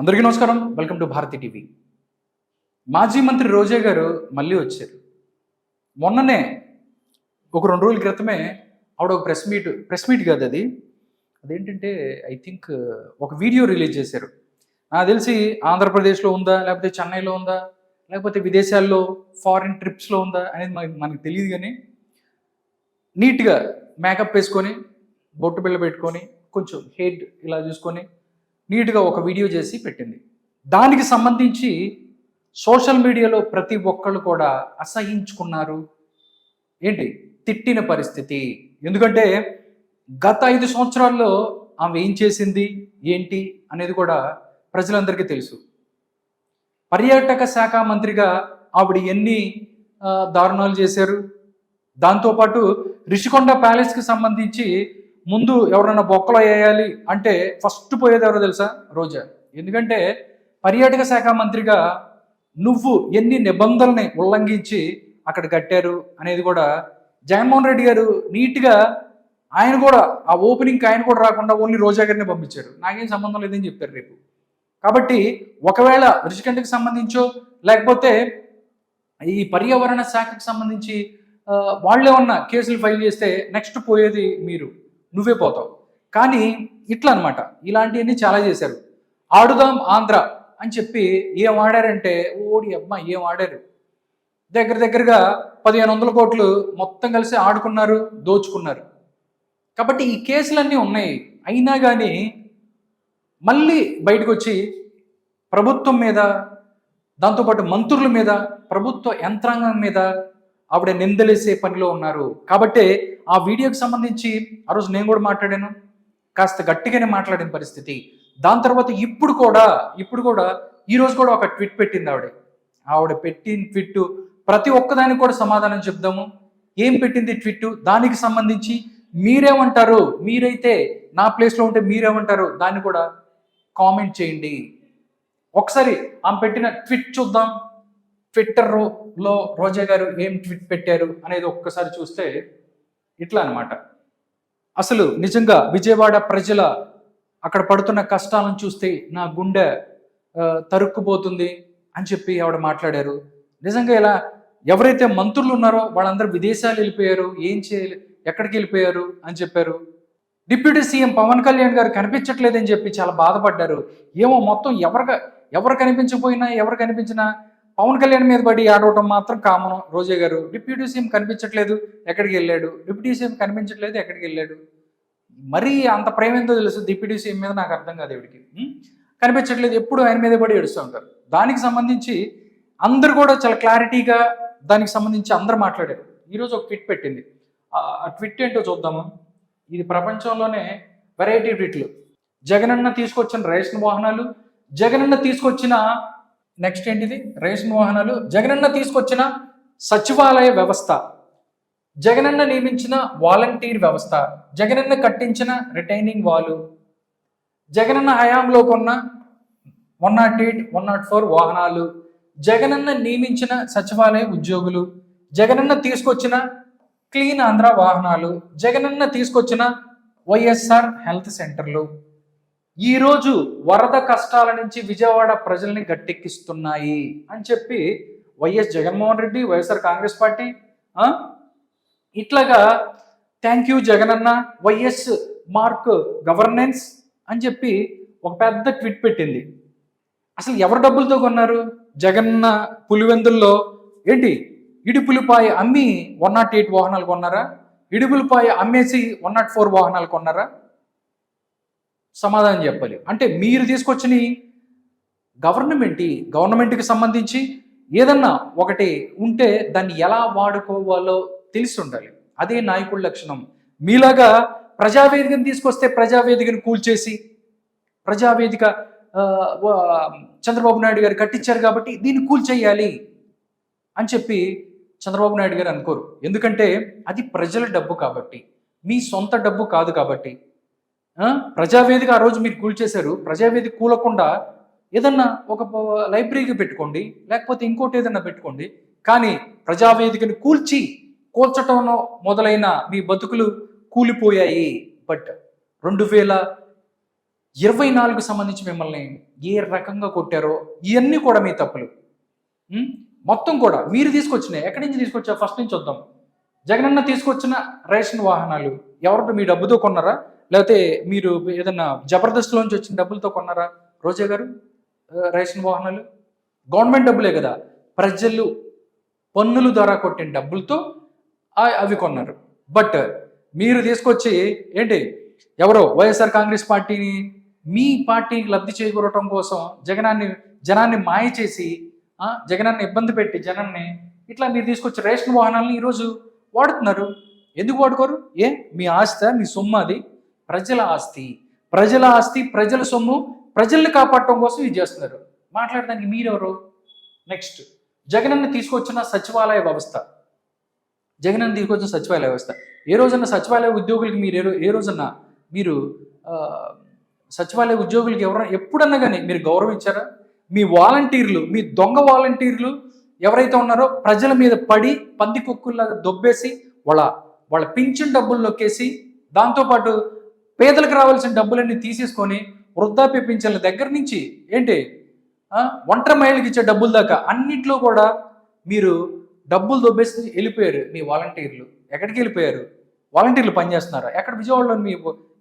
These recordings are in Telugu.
అందరికీ నమస్కారం. Welcome to Bharathi TV. మాజీ మంత్రి రోజా గారు మళ్ళీ వచ్చారు. మొన్ననే ఒక 2 రోజుల క్రితమే ఆవిడ ఒక ప్రెస్ మీట్ కాదు అది. అదేంటంటే ఐ థింక్ ఒక వీడియో రిలీజ్ చేశారు. నాకు తెలిసి ఆంధ్రప్రదేశ్లో ఉందా, లేకపోతే చెన్నైలో ఉందా, లేకపోతే విదేశాల్లో ఫారిన్ ట్రిప్స్లో ఉందా అనేది మనకు తెలియదు. కానీ నీట్గా మేకప్ వేసుకొని, బొట్టు బిళ్ళ పెట్టుకొని, కొంచెం హెయిర్ ఇలా చూసుకొని నీట్గా ఒక వీడియో చేసి పెట్టింది. దానికి సంబంధించి సోషల్ మీడియాలో ప్రతి ఒక్కళ్ళు కూడా అసహించుకున్నారు. ఏంటి తిట్టిన పరిస్థితి. ఎందుకంటే గత 5 సంవత్సరాల్లో ఆమె ఏం చేసింది ఏంటి అనేది కూడా ప్రజలందరికీ తెలుసు. పర్యాటక శాఖ మంత్రిగా ఆవిడ ఎన్ని దారుణాలు చేశారు. దాంతోపాటు రిషికొండ ప్యాలెస్కి సంబంధించి ముందు ఎవరైనా బొక్కలో వేయాలి అంటే ఫస్ట్ పోయేది ఎవరో తెలుసా? రోజా. ఎందుకంటే పర్యాటక శాఖ మంత్రిగా నువ్వు ఎన్ని నిబంధనల్ని ఉల్లంఘించి అక్కడ కట్టారు అనేది కూడా జగన్మోహన్ రెడ్డి గారు నీట్గా ఆయన కూడా ఆ ఓపెనింగ్కి ఆయన కూడా రాకుండా ఓన్లీ రోజా గారిని పంపించారు. నాకేం సంబంధం లేదని చెప్పారు రేపు. కాబట్టి ఒకవేళ రిషికొండకి సంబంధించో లేకపోతే ఈ పర్యావరణ శాఖకు సంబంధించి వాళ్ళేమన్నా కేసులు ఫైల్ చేస్తే నెక్స్ట్ పోయేది నువ్వే పోతావు. కానీ ఇట్లా అనమాట, ఇలాంటివన్నీ చాలా చేశారు. ఆడుదాం ఆంధ్ర అని చెప్పి ఏం ఆడారంటే ఓడి అమ్మ ఏం ఆడారు. దగ్గరగా 1500 కోట్లు మొత్తం కలిసి ఆడుకున్నారు, దోచుకున్నారు. కాబట్టి ఈ కేసులన్నీ ఉన్నాయి. అయినా కానీ మళ్ళీ బయటకు వచ్చి ప్రభుత్వం మీద, దాంతోపాటు మంత్రుల మీద, ప్రభుత్వ యంత్రాంగం మీద ఆవిడ నిందలేసే పనిలో ఉన్నారు. కాబట్టి ఆ వీడియోకి సంబంధించి ఆ రోజు నేను కూడా మాట్లాడాను, కాస్త గట్టిగానే మాట్లాడిన పరిస్థితి. దాని తర్వాత ఇప్పుడు కూడా ఈరోజు కూడా ఒక ట్వీట్ పెట్టింది ఆవిడ పెట్టిన ట్వీట్ ప్రతి ఒక్కదానికి కూడా సమాధానం చెప్దాము. ఏం పెట్టింది ట్వీట్, దానికి సంబంధించి మీరేమంటారు, మీరైతే నా ప్లేస్లో ఉంటే మీరేమంటారు దాన్ని కూడా కామెంట్ చేయండి. ఒకసారి ఆమె పెట్టిన ట్వీట్ చూద్దాం. ట్విట్టర్లో రోజా గారు ఏం ట్వీట్ పెట్టారు అనేది ఒక్కసారి చూస్తే ఇట్లా అనమాట. అసలు నిజంగా విజయవాడ ప్రజల అక్కడ పడుతున్న కష్టాలను చూస్తే నా గుండె తరుక్కుపోతుంది అని చెప్పి ఆవిడ మాట్లాడారు. నిజంగా ఇలా ఎవరైతే మంత్రులు ఉన్నారో వాళ్ళందరూ విదేశాలు వెళ్ళిపోయారు, ఏం చేయాలి, ఎక్కడికి వెళ్ళిపోయారు అని చెప్పారు. డిప్యూటీ సీఎం పవన్ కళ్యాణ్ గారు కనిపించట్లేదని చెప్పి చాలా బాధపడ్డారు. ఏమో మొత్తం ఎవరు కనిపించకపోయినా ఎవరు కనిపించినా పవన్ కళ్యాణ్ మీద పడి ఆడవటం మాత్రం కామన్. రోజా గారు డిప్యూటీ సీఎం కనిపించట్లేదు, ఎక్కడికి వెళ్ళాడు, డిప్యూటీ సీఎం కనిపించట్లేదు, ఎక్కడికి వెళ్ళాడు. మరీ అంత ప్రేమ ఎంతో తెలుసు డిప్యూటీ సీఎం మీద, నాకు అర్థం కాదు. ఎవరికి కనిపించట్లేదు, ఎప్పుడు ఆయన మీద పడి ఏడుస్తూ ఉంటారు. దానికి సంబంధించి అందరు కూడా చాలా క్లారిటీగా దానికి సంబంధించి అందరు మాట్లాడారు. ఈరోజు ఒక ట్వీట్ పెట్టింది. ఆ ట్వీట్ ఏంటో చూద్దాము. ఇది ప్రపంచంలోనే వెరైటీ ట్వీట్లు. జగనన్న తీసుకొచ్చిన రేషన్ వాహనాలు, జగనన్న తీసుకొచ్చిన నెక్స్ట్ ఏంటిది రేషన్ వాహనాలు, జగనన్న తీసుకొచ్చిన సచివాలయ వ్యవస్థ, జగనన్న నియమించిన వాలంటీర్ వ్యవస్థ, జగనన్న కట్టించిన రిటైనింగ్ వాలు, జగనన్న హయాంలో కొన్న 108, 104 వాహనాలు, జగనన్న నియమించిన సచివాలయ ఉద్యోగులు, జగనన్న తీసుకొచ్చిన క్లీన్ ఆంధ్ర వాహనాలు, జగనన్న తీసుకొచ్చిన వైఎస్ఆర్ హెల్త్ సెంటర్లు ఈరోజు వరద కష్టాల నుంచి విజయవాడ ప్రజల్ని గట్టెక్కిస్తున్నాయి అని చెప్పి వైఎస్ జగన్మోహన్ రెడ్డి, వైఎస్ఆర్ కాంగ్రెస్ పార్టీ ఇట్లాగా thank you Jagananna, YS mark governance అని చెప్పి ఒక పెద్ద ట్వీట్ పెట్టింది. అసలు ఎవరు డబ్బులతో కొన్నారు? జగన్న పులివెందుల్లో ఏంటి ఇడుపులపాయ అమ్మి 108 వాహనాలు కొన్నారా? ఇడుపులపాయ అమ్మేసి 104 వాహనాలు కొన్నారా? సమాధానం చెప్పాలి. అంటే మీరు తీసుకొచ్చిన గవర్నమెంట్కి సంబంధించి ఏదన్నా ఒకటి ఉంటే దాన్ని ఎలా వాడుకోవాలో తెలిసి ఉండాలి. అదే నాయకుడి లక్షణం. మీలాగా ప్రజావేదికను తీసుకొస్తే ప్రజావేదికను కూల్చేసి, ప్రజావేదిక చంద్రబాబు నాయుడు గారు కట్టించారు కాబట్టి దీన్ని కూల్చేయాలి అని చెప్పి చంద్రబాబు నాయుడు గారు అనుకోరు. ఎందుకంటే అది ప్రజల డబ్బు కాబట్టి, మీ సొంత డబ్బు కాదు కాబట్టి. ప్రజావేదిక ఆ రోజు మీరు కూల్చేశారు. ప్రజావేదిక కూలకుండా ఏదన్నా ఒక లైబ్రరీకి పెట్టుకోండి, లేకపోతే ఇంకోటి ఏదన్నా పెట్టుకోండి. కానీ ప్రజావేదికను కూల్చటంలో మొదలైన మీ బతుకులు కూలిపోయాయి. బట్ 24 సంబంధించి మిమ్మల్ని ఏ రకంగా కొట్టారో ఇవన్నీ కూడా మీ తప్పులు. మొత్తం కూడా మీరు తీసుకొచ్చినాయి. ఎక్కడి నుంచి తీసుకొచ్చా ఫస్ట్ నుంచి వద్దాం. జగనన్న తీసుకొచ్చిన రేషన్ వాహనాలు ఎవరు మీ డబ్బుతో కొన్నారా? లేకపోతే మీరు ఏదన్నా జబర్దస్త్లోంచి వచ్చిన డబ్బులతో కొన్నారా రోజా గారు? రేషన్ వాహనాలు గవర్నమెంట్ డబ్బులే కదా, ప్రజలు పన్నుల ద్వారా కొట్టిన డబ్బులతో అవి కొన్నారు. బట్ మీరు తీసుకొచ్చి ఏంటి ఎవరో వైఎస్ఆర్ కాంగ్రెస్ పార్టీని మీ పార్టీకి లబ్ధి చేకూరటం కోసం జనాన్ని మాయ చేసి జగనాన్ని ఇబ్బంది పెట్టి జనాన్ని ఇట్లా మీరు తీసుకొచ్చి రేషన్ వాహనాలను ఈరోజు వాడుతున్నారు. ఎందుకు వాడుకోరు? మీ ఆస్తి, మీ సొమ్ము, అది ప్రజల ఆస్తి. ప్రజల సొమ్ము, ప్రజల్ని కాపాడటం కోసం ఇది చేస్తున్నారు. మాట్లాడడానికి మీరెవరు? నెక్స్ట్ జగనన్న తీసుకొచ్చిన సచివాలయ వ్యవస్థ. ఏ రోజన్నా సచివాలయ ఉద్యోగులకి మీరు మీరు సచివాలయ ఉద్యోగులకి ఎప్పుడన్నా కానీ మీరు గౌరవం ఇచ్చారా? మీ వాలంటీర్లు, మీ దొంగ వాలంటీర్లు ఎవరైతే ఉన్నారో ప్రజల మీద పడి పంది కుక్కుల్లాగా దొబ్బేసి వాళ్ళ పింఛన్ డబ్బులు నొక్కేసి దాంతోపాటు పేదలకు రావాల్సిన డబ్బులన్నీ తీసేసుకొని వృద్ధాప్య పింఛన్ల దగ్గర నుంచి ఒంటరి మహిళకి ఇచ్చే డబ్బుల దాకా అన్నిట్లో కూడా మీరు డబ్బులు దొబ్బేసి వెళ్ళిపోయారు. మీ వాలంటీర్లు ఎక్కడికి వెళ్ళిపోయారు? వాలంటీర్లు పనిచేస్తున్నారా? ఎక్కడ విజయవాడలో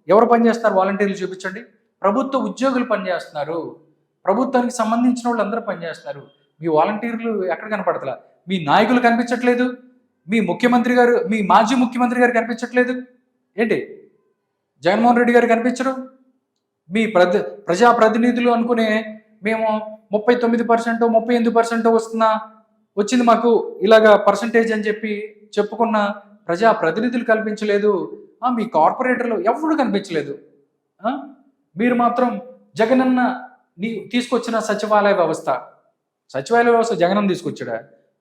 ఎవరు పనిచేస్తున్నారు? వాలంటీర్లు చూపించండి. ప్రభుత్వ ఉద్యోగులు పనిచేస్తున్నారు, ప్రభుత్వానికి సంబంధించిన వాళ్ళు అందరూ పనిచేస్తున్నారు. మీ వాలంటీర్లు ఎక్కడ కనపడతలా? మీ నాయకులు కనిపించట్లేదు, మీ ముఖ్యమంత్రి గారు, మీ మాజీ ముఖ్యమంత్రి గారు కనిపించట్లేదు. జగన్మోహన్ రెడ్డి గారు కనిపించరు. మీ ప్రజాప్రతినిధులు అనుకునే మేము 39%, 38% వచ్చింది మాకు ఇలాగా పర్సంటేజ్ అని చెప్పి చెప్పుకున్న ప్రజాప్రతినిధులు కనిపించలేదు. మీ కార్పొరేటర్లు ఎవరు కనిపించలేదు. మీరు మాత్రం జగనన్న తీసుకొచ్చిన సచివాలయ వ్యవస్థ జగనన్న తీసుకొచ్చాడా?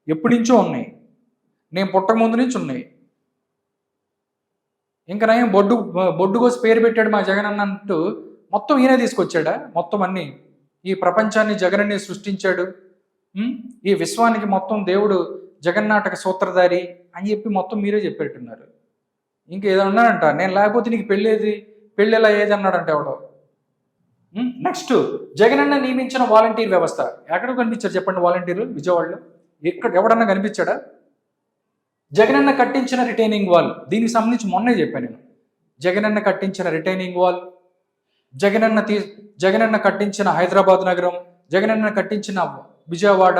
ఎప్పటి నుంచో ఉన్నాయి, నేను పుట్టక ముందు నుంచి ఉన్నాయి. ఇంకా నయం బొడ్డు కోసి పేరు పెట్టాడు మా జగనన్న అంటూ మొత్తం ఈయనే తీసుకొచ్చాడా? మొత్తం అన్ని ఈ ప్రపంచాన్ని జగనన్నే సృష్టించాడు, ఈ విశ్వానికి మొత్తం దేవుడు జగన్నాటక సూత్రధారి అని చెప్పి మొత్తం మీరే చెప్పేట్టున్నారు. ఇంకేదన్నాడంట, నేను లేకపోతే నీకు పెళ్ళి ఎలా ఏదన్నాడంట ఎవడో. నెక్స్ట్ జగనన్న నియమించిన వాలంటీర్ వ్యవస్థ. ఎక్కడ కనిపించారు చెప్పండి వాలంటీర్లు? విజయవాడలో ఎవడన్నా కనిపించాడా? జగనన్న కట్టించిన రిటైనింగ్ వాల్, దీనికి సంబంధించి మొన్నే చెప్పాను నేను. జగనన్న కట్టించిన రిటైనింగ్ వాల్, జగనన్న కట్టించిన హైదరాబాద్ నగరం, జగనన్న కట్టించిన విజయవాడ,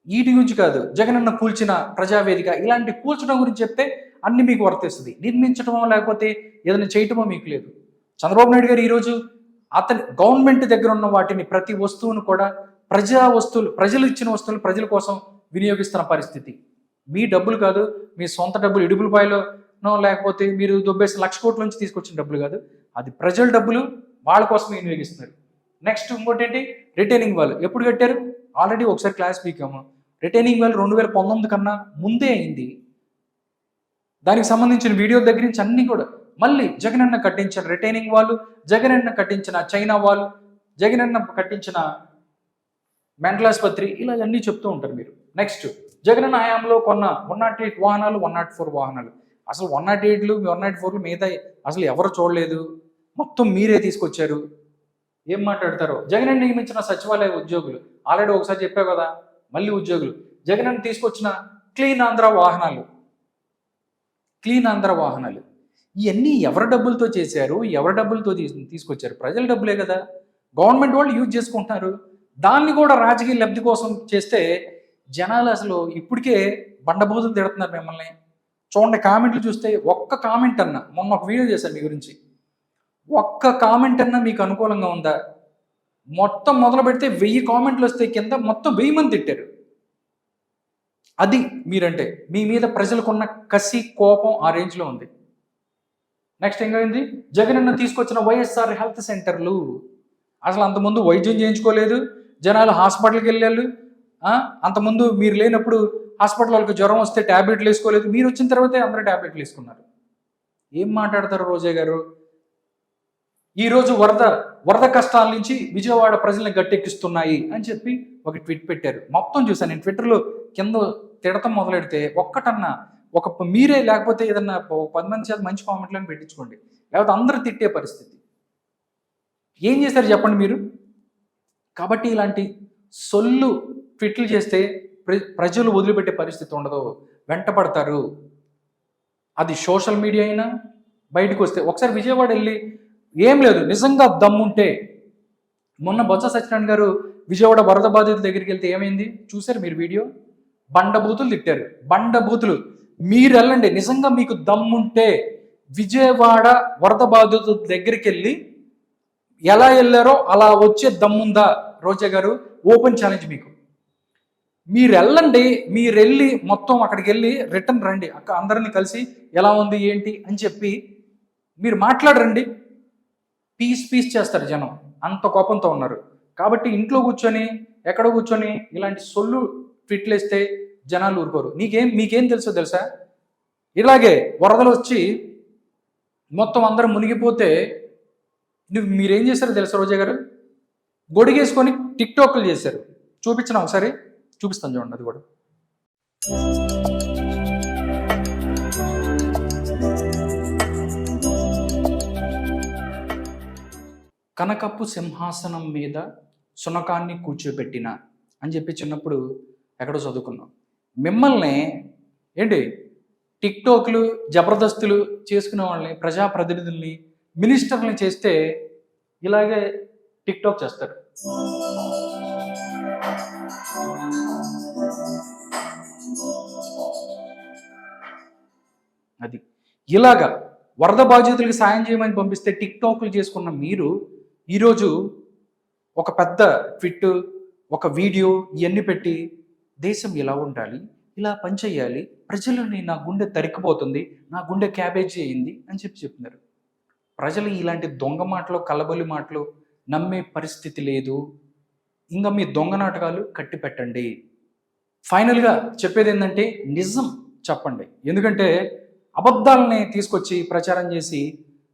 వీటి గురించి కాదు, జగనన్న కూల్చిన ప్రజావేదిక, ఇలాంటి కూల్చడం గురించి చెప్తే అన్ని మీకు వర్తిస్తుంది. నిర్మించడమో లేకపోతే ఏదైనా చేయటమో మీకు లేదు. చంద్రబాబు నాయుడు గారు ఈరోజు అతని గవర్నమెంట్ దగ్గర ఉన్న వాటిని ప్రతి వస్తువును కూడా ప్రజలు ఇచ్చిన వస్తువులు ప్రజల కోసం వినియోగిస్తున్న పరిస్థితి. మీ డబ్బులు కాదు, మీ సొంత డబ్బులు ఇడుపులపాయలోనో లేకపోతే మీరు దొబ్బేసిన 1,00,000 కోట్ల నుంచి తీసుకొచ్చిన డబ్బులు కాదు, అది ప్రజల డబ్బులు, వాళ్ళ కోసం వినియోగిస్తున్నారు. నెక్స్ట్ ఇంకోటి ఏంటి? రిటైనింగ్ వాల్ ఎప్పుడు కట్టారు? ఆల్రెడీ ఒకసారి క్లాస్ పీకాము. రిటైనింగ్ వాల్ 2019 కన్నా ముందే అయింది. దానికి సంబంధించిన వీడియో దగ్గర నుంచి అన్ని కూడా మళ్ళీ జగనన్న కట్టించిన రిటైనింగ్ వాళ్ళు, జగనన్న కట్టించిన చైనా వాళ్ళు, జగనన్న కట్టించిన మెంటల్ ఆసుపత్రి, ఇలా అన్నీ చెప్తూ ఉంటారు మీరు. నెక్స్ట్ జగనన్న హయాంలో కొన్న 108 వాహనాలు, 104 వాహనాలు. అసలు 108లు 104లు మిగతా అసలు ఎవరు చూడలేదు, మొత్తం మీరే తీసుకొచ్చారు. ఏం మాట్లాడతారో. జగనన్న నియమించిన సచివాలయ ఉద్యోగులు, ఆల్రెడీ ఒకసారి చెప్పావు కదా, మళ్ళీ ఉద్యోగులు. జగనన్న తీసుకొచ్చిన క్లీన్ ఆంధ్ర వాహనాలు, ఇవన్నీ ఎవరి డబ్బులతో చేశారు? ఎవరి డబ్బులతో తీసుకొచ్చారు? ప్రజల డబ్బులే కదా, గవర్నమెంట్ వాళ్ళు యూజ్ చేసుకుంటున్నారు. దాన్ని కూడా రాజకీయ లబ్ధి కోసం చేస్తే జనాలు అసలు ఇప్పటికే బండబూతులు తిడుతున్నారు మిమ్మల్ని. చూడండి కామెంట్లు చూస్తే, ఒక్క కామెంట్ అన్నా, మొన్న ఒక వీడియో చేశాను మీ గురించి, ఒక్క కామెంట్ అన్నా మీకు అనుకూలంగా ఉందా? మొత్తం మొదలు పెడితే 1000 కామెంట్లు వస్తే కింద మొత్తం 1000 మంది తిట్టారు. అది మీరంటే మీ మీద ప్రజలకున్న కసి, కోపం ఆ రేంజ్లో ఉంది. నెక్స్ట్ ఏమైంది? జగనన్న తీసుకొచ్చిన వైఎస్ఆర్ హెల్త్ సెంటర్లు, అసలు అంతకుముందు వైద్యం చేయించుకోలేదు, జనాలు హాస్పిటల్కి వెళ్ళారు. అంతకుముందు మీరు లేనప్పుడు హాస్పిటల్ వాళ్ళకి జ్వరం వస్తే ట్యాబ్లెట్లు వేసుకోలేదు, మీరు వచ్చిన తర్వాతే అందరూ ట్యాబ్లెట్లు వేసుకున్నారు. ఏం మాట్లాడతారు రోజా గారు? ఈరోజు వరద కష్టాల నుంచి విజయవాడ ప్రజల్ని గట్టెక్కిస్తున్నాయి అని చెప్పి ఒక ట్వీట్ పెట్టారు. మొత్తం చూసాను నేను ట్విట్టర్లో. కింద తిడతం మొదలెడితే ఒక్కటన్నా మీరే లేకపోతే ఏదన్నా 10 మంది చేత మంచి కామెంట్లను పెట్టించుకోండి, లేకపోతే అందరూ తిట్టే పరిస్థితి. ఏం చేశారు చెప్పండి మీరు? కాబట్టి ఇలాంటి సొల్లు ట్వీట్లు చేస్తే ప్రజలు వదిలిపెట్టే పరిస్థితి ఉండదు, వెంటపడతారు. అది సోషల్ మీడియా అయినా బయటకు వస్తే. ఒకసారి విజయవాడ వెళ్ళి ఏం లేదు నిజంగా దమ్ముంటే, మొన్న బొత్స సత్యనారాయణ గారు విజయవాడ వరద బాధితుల దగ్గరికి వెళ్తే ఏమైంది చూశారు మీరు వీడియో? బండబూతులు తిట్టారు, బండబూతులు. మీరు వెళ్ళండి, నిజంగా మీకు దమ్ముంటే విజయవాడ వరద బాధితుల దగ్గరికి వెళ్ళి ఎలా వెళ్ళారో అలా వచ్చే దమ్ముందా రోజా గారు? ఓపెన్ ఛాలెంజ్ మీకు. మీరు వెళ్ళండి, మీరు వెళ్ళి మొత్తం అక్కడికి వెళ్ళి రిటర్న్ రండి, అందరినీ కలిసి ఎలా ఉంది ఏంటి అని చెప్పి మీరు మాట్లాడరండి. పీస్ చేస్తారు జనం, అంత కోపంతో ఉన్నారు. కాబట్టి ఇంట్లో కూర్చొని ఎక్కడ కూర్చొని ఇలాంటి సొల్లు ట్వీట్లు వేస్తే జనాలు ఊరుకోరు. మీకేం తెలుసా? ఇలాగే వరదలు వచ్చి మొత్తం అందరూ మునిగిపోతే మీరేం చేశారో తెలుసా రోజా గారు? గొడిగేసుకొని టిక్టాక్లు చేశారు. చూపించిన ఒకసారి చూపిస్తాను చూడండి అది కూడా. కనకప్పు సింహాసనం మీద సునకాన్ని కూర్చోబెట్టిన అని చెప్పి చిన్నప్పుడు ఎక్కడో చదువుకున్నాం. మిమ్మల్ని ఏంటి టిక్టాక్లు జబర్దస్తులు చేసుకునే వాళ్ళని, ప్రజాప్రతినిధుల్ని, మినిస్టర్ని చేస్తే ఇలాగే టిక్టాక్ చేస్తారు. అది ఇలాగా వరద బాధితులకి సాయం చేయమని పంపిస్తే టిక్టాక్లు చేసుకున్న మీరు ఈరోజు ఒక పెద్ద ట్విట్, ఒక వీడియో ఇవన్నీ పెట్టి దేశం ఇలా ఉండాలి, ఇలా పనిచేయాలి, ప్రజలని నా గుండె తరికిపోతుంది, నా గుండె క్యాబేజీ అయింది అని చెప్తున్నారు. ప్రజలు ఇలాంటి దొంగ మాటలు, కలబొలి మాటలు నమ్మే పరిస్థితి లేదు. ఇంకా మీ దొంగ నాటకాలు కట్టి పెట్టండి. ఫైనల్గా చెప్పేది ఏంటంటే నిజం చెప్పండి. ఎందుకంటే అబద్ధాలని తీసుకొచ్చి ప్రచారం చేసి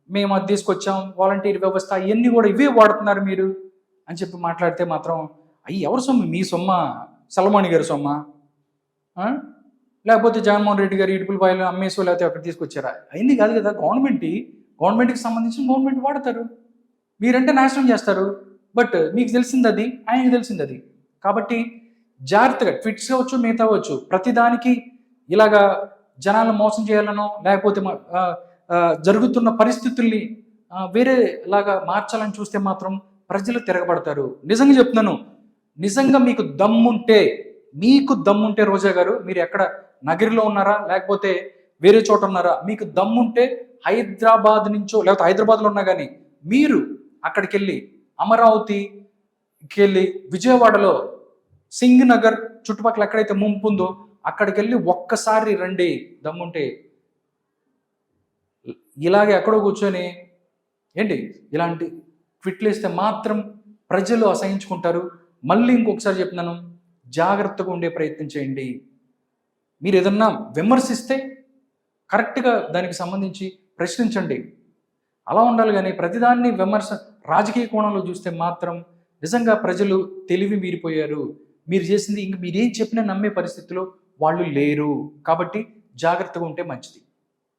మేము అది తీసుకొచ్చాం, వాలంటీర్ వ్యవస్థ, ఇవన్నీ కూడా ఇవే వాడుతున్నారు మీరు అని చెప్పి మాట్లాడితే మాత్రం అయ్యి ఎవరు సొమ్ము? మీ సొమ్మ? సల్మాని గారి సొమ్మ? లేకపోతే జగన్మోహన్ రెడ్డి గారు ఇటుపులపాయలు అమ్మేసో లేకపోతే అక్కడ తీసుకొచ్చారా? అయింది కాదు కదా. గవర్నమెంట్కి సంబంధించిన గవర్నమెంట్ వాడతారు, మీరంటే నాశనం చేస్తారు. బట్ మీకు తెలిసింది అది, ఆయనకి తెలిసింది అది. కాబట్టి జాగ్రత్తగా ట్విట్స్ అవ్వచ్చు, మిగతా అవ్వచ్చు, ప్రతిదానికి ఇలాగా జనాలను మోసం చేయాలనో లేకపోతే జరుగుతున్న పరిస్థితుల్ని వేరేలాగా మార్చాలని చూస్తే మాత్రం ప్రజలు తిరగబడతారు. నిజంగా చెప్తున్నాను, నిజంగా మీకు దమ్ముంటే రోజా గారు, మీరు ఎక్కడ నగరిలో ఉన్నారా లేకపోతే వేరే చోట ఉన్నారా, మీకు దమ్ముంటే హైదరాబాద్ నుంచో లేకపోతే హైదరాబాద్లో ఉన్నా కానీ మీరు అక్కడికి వెళ్ళి అమరావతికి వెళ్ళి విజయవాడలో సింగ్ నగర్ చుట్టుపక్కల ఎక్కడైతే ముంపు ఉందో అక్కడికి వెళ్ళి ఒక్కసారి రండి దమ్ముంటే. ఇలాగే ఎక్కడో కూర్చొని ఏంటి ఇలాంటి ట్విట్లు వేస్తే మాత్రం ప్రజలు అసహించుకుంటారు. మళ్ళీ ఇంకొకసారి చెప్తున్నాను, జాగ్రత్తగా ఉండే ప్రయత్నం చేయండి. మీరు ఏదన్నా విమర్శిస్తే కరెక్ట్గా దానికి సంబంధించి ప్రశ్నించండి, అలా ఉండాలి. కానీ ప్రతిదాన్ని రాజకీయ కోణంలో చూస్తే మాత్రం నిజంగా ప్రజలు తెలివి మీరిపోయారు. మీరు చేసింది ఇంక మీరేం చెప్పినా నమ్మే పరిస్థితిలో వాళ్ళు లేరు. కాబట్టి జాగ్రత్తగా ఉంటే మంచిది.